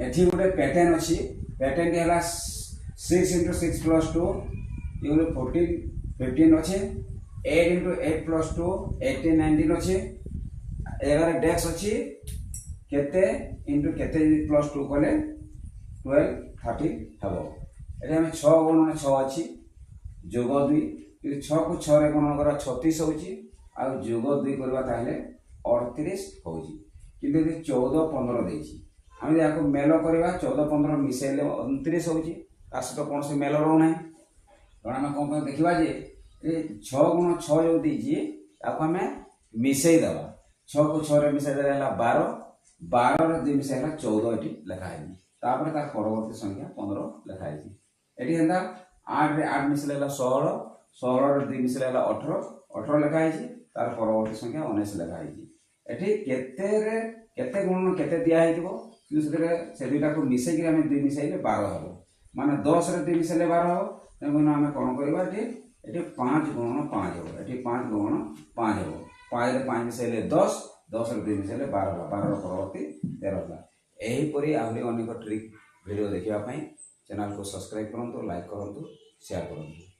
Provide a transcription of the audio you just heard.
एठी गोटे पैटर्न अच्छी पैटर्न टी है 6 into 6 plus 2 ये 14 15 अच्छे 8 into 8 plus 2 18 19 अच्छे 11 डेक्स अच्छी केते इंटू केते प्लस 2 कले 12 30 हबो एटा हम 6 गुणन 6 अछि जोग 2 यदि 6 को 6 रे गुणन करा 36 होची आ जोग 2 करबा ताहले 38 होची किंतु यदि 14 15 देछि हम याको मेलो करबा 14 15 मिसेले 29 होची तास तो कोन से मेलो रहो नै कारण हम कोन देखिबा जे 6 गुण 6 जो देछि ताको हमें मिसेई दबा 6 को 6 रे मिसेई देला 12 12 रे 2 मिसेई 14 एटी लिखा है तापर तार परवर्ती संख्या 15 लिखा है एटी हंदा 8 रे 8 मिसेई 16 16 रे 2 मिसेई 18 18 लिखा है तार परवर्ती संख्या 19 लिखा है एटी केते गुण केते दिया है से दुईटा को मिसेई के हम 2 मिसेई 12 हबो माने 10 रे 2 मिसेई 12 हबो तेमन हम कोन करबा एटी 5 गुण 5 हबो एटी 5 गुण 5 हबो 5 रे 5 मिसेई 10 10 रे 2 मिसेई 12 12 रो परवर्ती 13 एही परी आहुरी अनेक ट्रिक वीडियो देखिबा पई चैनल को सब्सक्राइब करंतु लाइक करंतु शेयर करंतु।